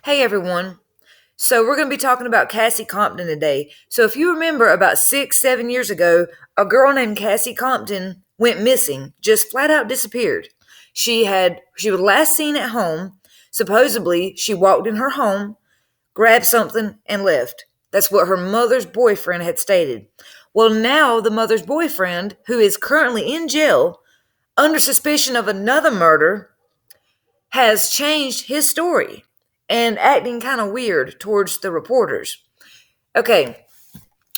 Hey everyone. So we're going to be talking about Cassie Compton today. So if you remember about 6, 7 years ago, a girl named Cassie Compton went missing, just flat out disappeared. She was last seen at home. Supposedly, she walked in her home, grabbed something, and left. That's what her mother's boyfriend had stated. Well, now the mother's boyfriend, who is currently in jail under suspicion of another murder, has changed his story and acting kind of weird towards the reporters. Okay,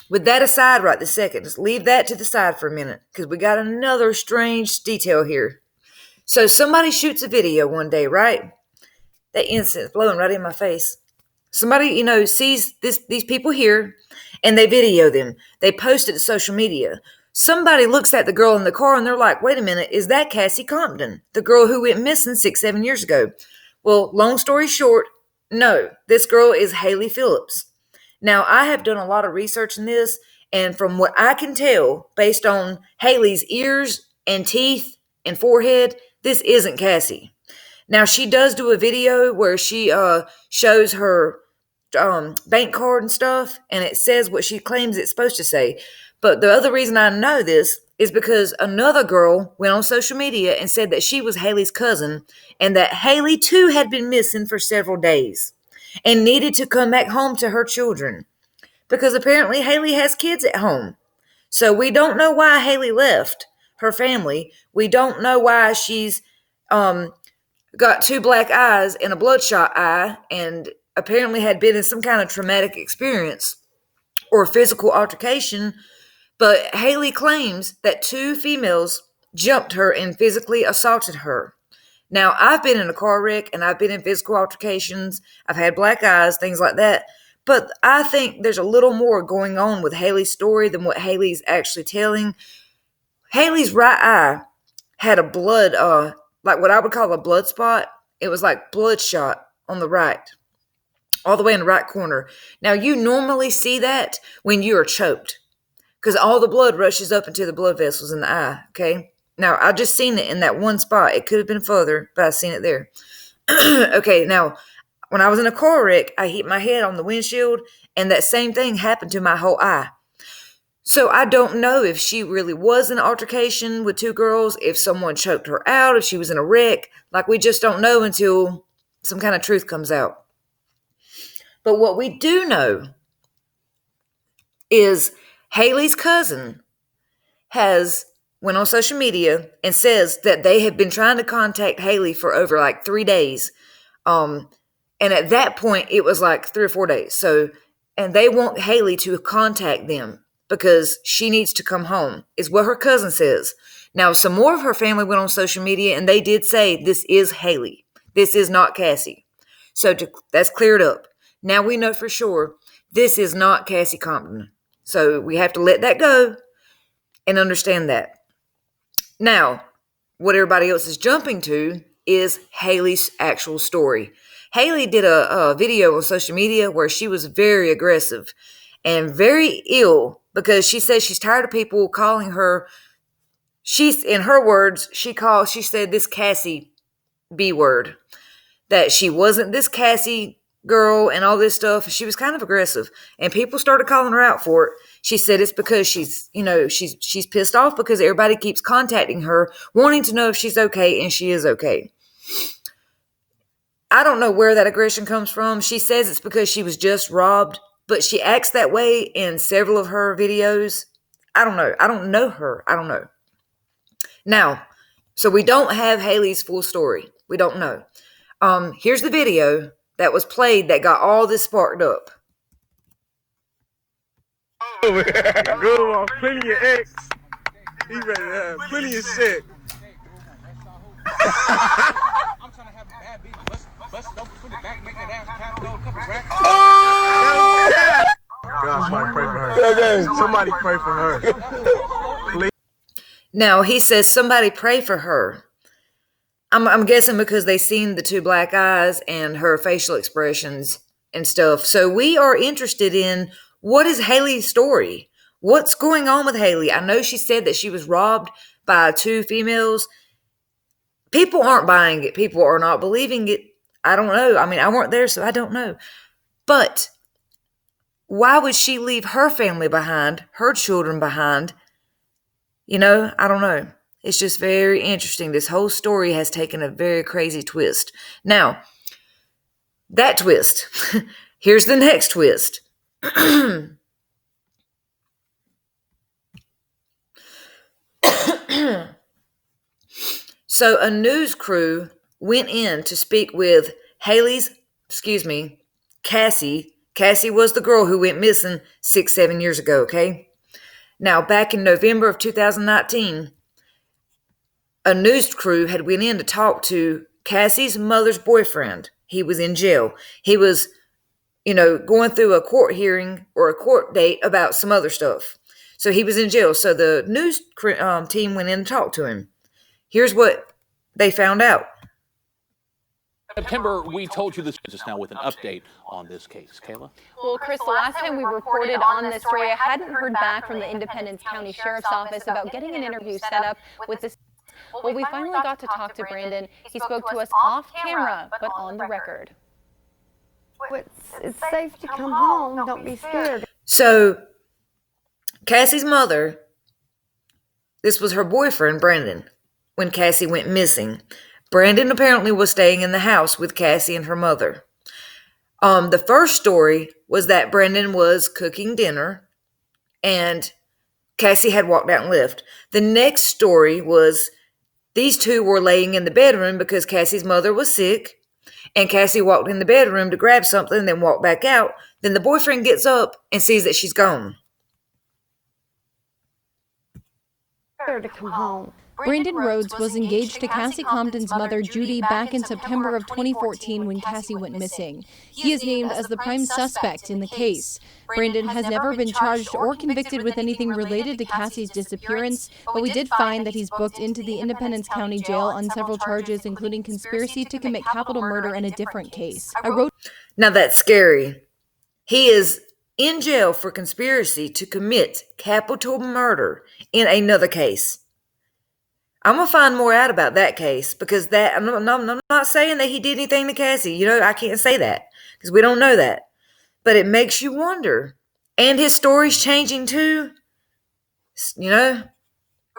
with that aside right this second, just leave that to the side for a minute because we got another strange detail here. So somebody shoots a video one day, right? That incense blowing right in my face. Somebody, sees these people here and they video them. They post it to social media. Somebody looks at the girl in the car and they're like, wait a minute, is that Cassie Compton, the girl who went missing 6, 7 years ago? Well, long story short, no, this girl is Hailey Phillips. Now, I have done a lot of research in this, and from what I can tell, based on Hailey's ears and teeth and forehead, this isn't Cassie. Now, she does do a video where she shows her bank card and stuff, and it says what she claims it's supposed to say. But the other reason I know this is because another girl went on social media and said that she was Hailey's cousin and that Hailey too had been missing for several days and needed to come back home to her children because apparently Hailey has kids at home. So we don't know why Hailey left her family. We don't know why she's got two black eyes and a bloodshot eye and apparently had been in some kind of traumatic experience or physical altercation. But Hailey claims that two females jumped her and physically assaulted her. Now, I've been in a car wreck and I've been in physical altercations. I've had black eyes, things like that. But I think there's a little more going on with Hailey's story than what Hailey's actually telling. Hailey's right eye had a blood, like what I would call a blood spot. It was like bloodshot on the right, all the way in the right corner. Now, you normally see that when you are choked, because all the blood rushes up into the blood vessels in the eye, okay? Now, I just seen it in that one spot. It could have been further, but I seen it there. Okay, now, when I was in a car wreck, I hit my head on the windshield, and that same thing happened to my whole eye. So I don't know if she really was in an altercation with two girls, if someone choked her out, if she was in a wreck. Like, we just don't know until some kind of truth comes out. But what we do know is Hailey's cousin went on social media and says that they have been trying to contact Hailey for over like 3 days. And at that point, it was like 3 or 4 days. So, and they want Hailey to contact them because she needs to come home, is what her cousin says. Now, some more of her family went on social media and they did say this is Hailey. This is not Cassie. So that's cleared up. Now we know for sure this is not Cassie Compton. So we have to let that go and understand that. Now, what everybody else is jumping to is Hailey's actual story. Hailey did a video on social media where she was very aggressive and very ill because she says she's tired of people calling her, in her words, she said this Cassie B word, that she wasn't this Cassie girl and all this stuff. She was kind of aggressive and people started calling her out for it. She said it's because she's pissed off because everybody keeps contacting her wanting to know if she's okay, and she is okay. I don't know where that aggression comes from. She says it's because she was just robbed, but she acts that way in several of her videos. I don't know. I don't know her. I don't know. Now, so we don't have Hailey's full story. We don't know. Here's the video that was played that got all this sparked up. Go off plenty of X. He ready to have plenty of shit. I'm trying to have a bad beat. Let's don't put it back, make that ass count, go a couple racks. Oh! God, somebody pray for her. Somebody pray for her. Please. Now, he says somebody pray for her. I'm guessing because they seen the two black eyes and her facial expressions and stuff. So we are interested in what is Hailey's story? What's going on with Hailey? I know she said that she was robbed by two females. People aren't buying it. People are not believing it. I don't know. I mean, I weren't there, so I don't know. But why would she leave her family behind, her children behind? I don't know. It's just very interesting. This whole story has taken a very crazy twist. Now, that twist. Here's the next twist. So a news crew went in to speak with Cassie. Cassie was the girl who went missing 6-7 years ago, okay? Now, back in November of 2019, a news crew had went in to talk to Cassie's mother's boyfriend. He was in jail. He was, going through a court hearing or a court date about some other stuff. So he was in jail. So the news team went in to talk to him. Here's what they found out. September, we told you this just now with an update on this case. Kayla? Well, Chris, the last time we reported on this story, I hadn't heard back from the Independence County Sheriff's Office about getting an interview set up with this. Well, we finally got to talk to Brandon. He spoke to us off camera, but on the record. It's safe to come home. Don't be scared. So, Cassie's mother, this was her boyfriend, Brandon, when Cassie went missing. Brandon apparently was staying in the house with Cassie and her mother. The first story was that Brandon was cooking dinner and Cassie had walked out and left. The next story was these two were laying in the bedroom because Cassie's mother was sick, and Cassie walked in the bedroom to grab something, then walked back out. Then the boyfriend gets up and sees that she's gone. To come home. Brandon Rhodes was engaged to Cassie Compton's mother, Judy, back in September of 2014 when Cassie went missing. He is named as the prime suspect in the case. Brandon has never been charged or convicted with anything related to Cassie's disappearance, but we did find that he's booked into the Independence County Jail on several charges, including conspiracy to commit capital murder in a different case. Now that's scary. He is in jail for conspiracy to commit capital murder in another case. I'm going to find more out about that case because I'm not saying that he did anything to Cassie. I can't say that because we don't know that. But it makes you wonder. And his story's changing too.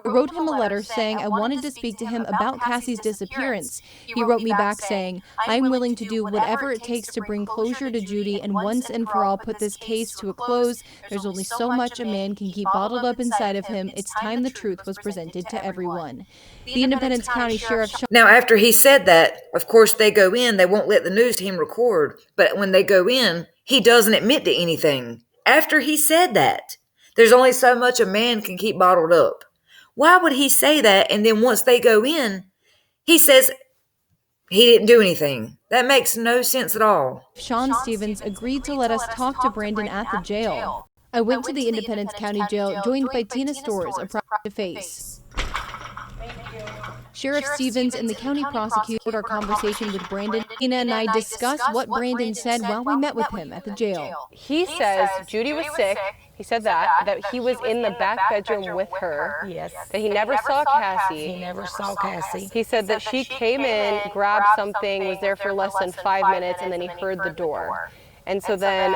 I wrote him a letter saying I wanted to speak to him about Cassie's disappearance. He wrote me back saying, I'm willing to do whatever it takes to bring closure to Judy and once and for all put this case to a close. There's only so much a man can keep bottled up inside of him. It's time the truth was presented to everyone. The Independence County Sheriff... Now, after he said that, of course, they go in. They won't let the news team record. But when they go in, he doesn't admit to anything. After he said that, there's only so much a man can keep bottled up. Why would he say that? And then once they go in, he says he didn't do anything. That makes no sense at all. Sean Stevens agreed to let us talk to Brandon at the jail. I went to the Independence County Jail, joined by Tina Stores, a proud face. Sheriff Stevens and the county prosecutor our conversation with Brandon. Tina and I discussed what Brandon said while we met with him at the jail. He says Judy was sick. He said that he was in the back bedroom with her. Yes. That he never saw Cassie. He never saw Cassie. He said that she came in, grabbed something, was there for less than 5 minutes, and then he heard the door. And so then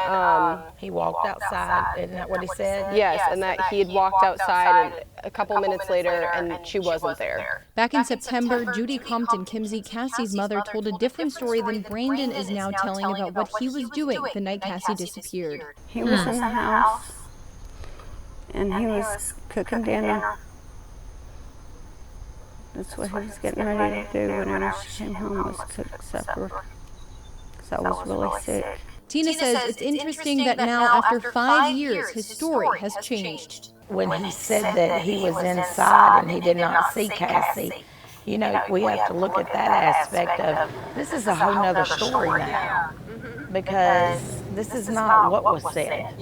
he walked outside. Isn't that what he said? Yes, and that he had walked outside and a couple minutes later and she wasn't there. Back in September, Judy Compton, Cassie's mother, told a different story than Brandon is now telling about what he was doing the night Cassie disappeared. He was in the house and he was cooking dinner. That's what he was getting ready to do whenever she came home, was cook supper, because I was really sick. Tina says it's interesting that now, after 5 years, his story has changed. When he said that he was inside and he did not see Cassie, we have to look at that aspect of, this is a whole nother story now, because this is not what was said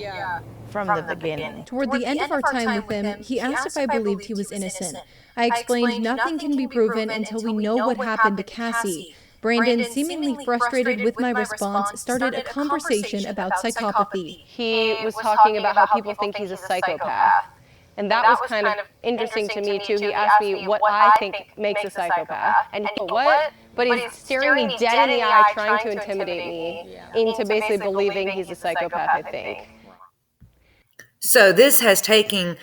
from the beginning. Toward the end of our time with him, he asked if I believed he was innocent. I explained nothing can be proven until we know what happened to Cassie. Brandon, seemingly frustrated with my response, started a conversation about psychopathy. He was talking about how people think he's a psychopath. And that was kind of interesting to me, too. He asked me what I think makes a psychopath. And you know what? But he's staring me dead in the eye, trying to intimidate me into basically believing he's a psychopath, I think. So this has taken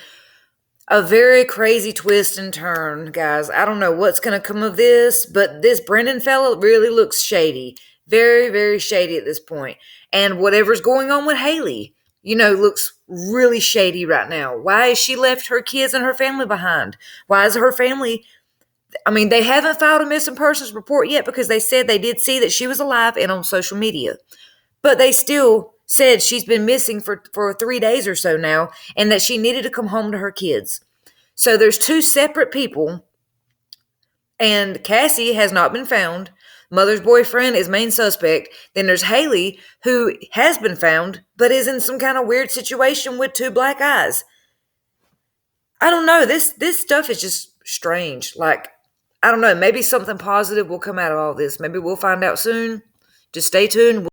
a very crazy twist and turn, guys. I don't know what's going to come of this, but this Brendan fella really looks shady. Very, very shady at this point. And whatever's going on with Hailey, looks really shady right now. Why has she left her kids and her family behind? Why is her family... they haven't filed a missing persons report yet because they said they did see that she was alive and on social media. But they still said she's been missing for 3 days or so now and that she needed to come home to her kids. So there's 2 separate people, and Cassie has not been found. Mother's boyfriend is main suspect. Then there's Hailey, who has been found but is in some kind of weird situation with 2 black eyes. I don't know. This stuff is just strange. I don't know. Maybe something positive will come out of all this. Maybe we'll find out soon. Just stay tuned.